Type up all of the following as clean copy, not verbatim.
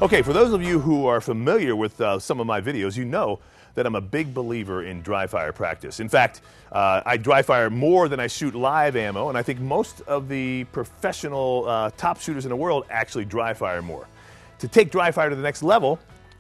Okay, for those of you who are familiar with some of my videos, you know that I'm a big believer in dry fire practice. In fact, I dry fire more than I shoot live ammo, and I think most of the professional top shooters in the world actually dry fire more. To take dry fire to the next level,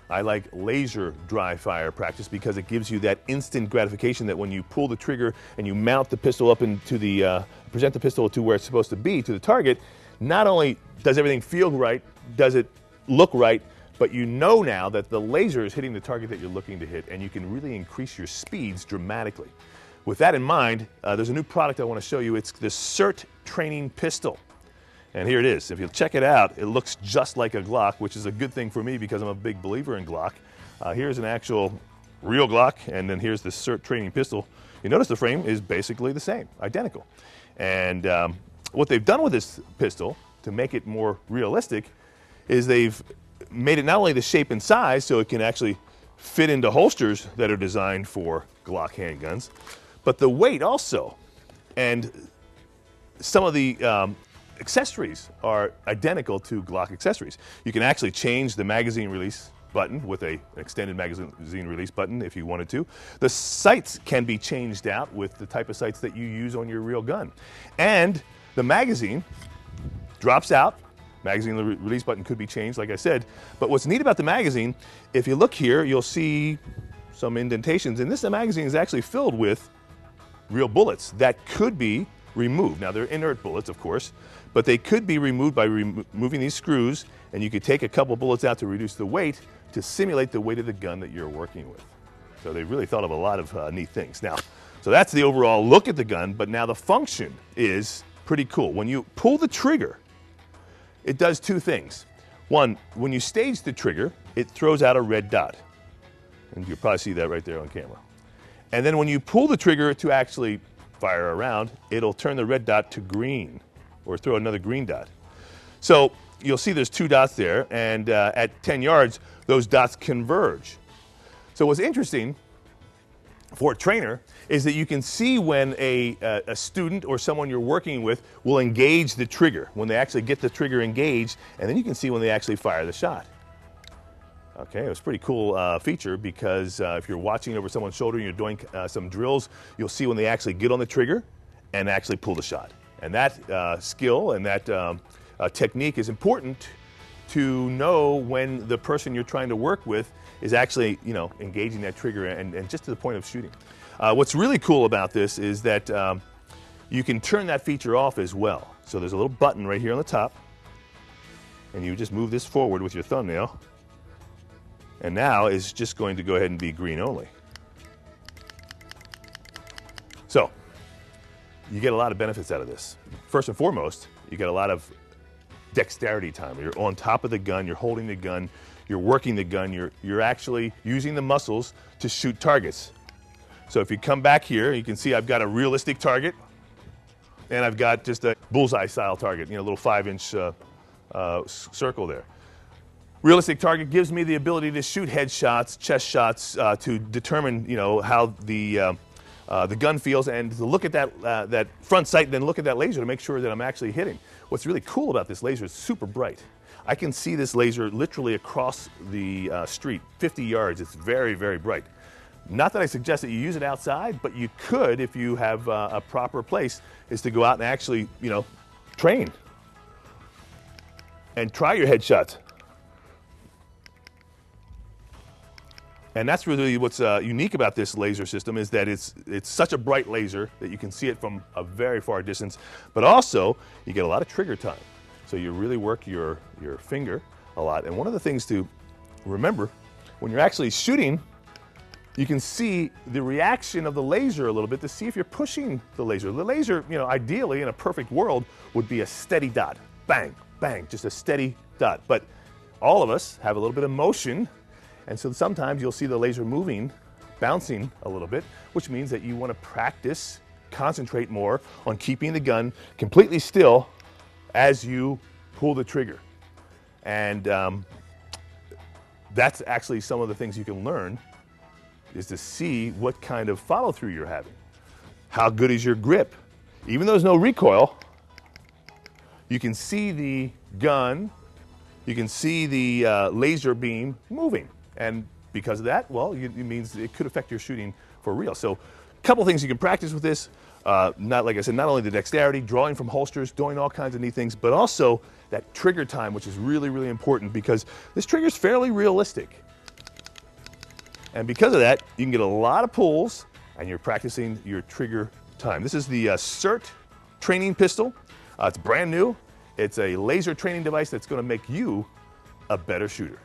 I like laser dry fire practice because it gives you that instant gratification that when you pull the trigger and you mount the pistol up into the, present the pistol to where it's supposed to be, to the target, not only does everything feel right, does it look right, but you know now that the laser is hitting the target that you're looking to hit, and you can really increase your speeds dramatically. With that in mind, there's a new product I want to show you. It's the SIRT Training Pistol. And here it is. If you check it out, it looks just like a Glock, which is a good thing for me because I'm a big believer in Glock. Here's an actual real Glock, and then here's the SIRT Training Pistol. You notice the frame is basically the same, identical. And what they've done with this pistol to make it more realistic is they've made it not only the shape and size so it can actually fit into holsters that are designed for Glock handguns, but the weight also. And some of the accessories are identical to Glock accessories. You can actually change the magazine release button with an extended magazine release button if you wanted to. The sights can be changed out with the type of sights that you use on your real gun. And the magazine drops out. Magazine release button could be changed, like I said. But what's neat about the magazine, if you look here, you'll see some indentations. And this magazine is actually filled with real bullets that could be removed. Now, they're inert bullets, of course, but they could be removed by removing these screws, and you could take a couple bullets out to reduce the weight to simulate the weight of the gun that you're working with. So they really thought of a lot of neat things. Now, so that's the overall look at the gun, but now the function is pretty cool. When you pull the trigger, it does two things. One, when you stage the trigger, it throws out a red dot. And you'll probably see that right there on camera. And then when you pull the trigger to actually fire around, it'll turn the red dot to green, or throw another green dot. So you'll see there's two dots there, and at 10 yards, those dots converge. So what's interesting for a trainer is that you can see when a student or someone you're working with will engage the trigger, when they actually get the trigger engaged, and then you can see when they actually fire the shot. Okay, it was a pretty cool feature because if you're watching over someone's shoulder and you're doing some drills, you'll see when they actually get on the trigger and actually pull the shot. And that skill and that technique is important to know when the person you're trying to work with is actually, engaging that trigger and just to the point of shooting. What's really cool about this is that you can turn that feature off as well. So there's a little button right here on the top, and you just move this forward with your thumbnail, and now it's just going to go ahead and be green only. So you get a lot of benefits out of this. First and foremost, you get a lot of dexterity time. You're on top of the gun, you're holding the gun, you're working the gun, you're actually using the muscles to shoot targets. So if you come back here, you can see I've got a realistic target, and I've got just a bullseye style target, a little 5-inch circle there. Realistic target gives me the ability to shoot headshots, chest shots, to determine how the gun feels, and to look at that front sight and then look at that laser to make sure that I'm actually hitting. What's really cool about this laser is it's super bright. I can see this laser literally across the street, 50 yards. It's very, very bright. Not that I suggest that you use it outside, but you could if you have a proper place, is to go out and actually, train and try your headshots. And that's really what's unique about this laser system, is that it's such a bright laser that you can see it from a very far distance, but also you get a lot of trigger time. So you really work your finger a lot. And one of the things to remember, when you're actually shooting, you can see the reaction of the laser a little bit to see if you're pushing the laser. The laser, ideally in a perfect world would be a steady dot. Bang, bang, just a steady dot. But all of us have a little bit of motion, and so sometimes you'll see the laser moving, bouncing a little bit, which means that you want to practice, concentrate more on keeping the gun completely still as you pull the trigger. And that's actually some of the things you can learn, is to see what kind of follow through you're having. How good is your grip? Even though there's no recoil, you can see the gun you can see the laser beam moving. And because of that, well, it means it could affect your shooting for real. So a couple things you can practice with this. Not, like I said, not only the dexterity, drawing from holsters, doing all kinds of neat things, but also that trigger time, which is really, really important because this trigger is fairly realistic. And because of that, you can get a lot of pulls and you're practicing your trigger time. This is the SIRT Training Pistol. It's brand new. It's a laser training device that's going to make you a better shooter.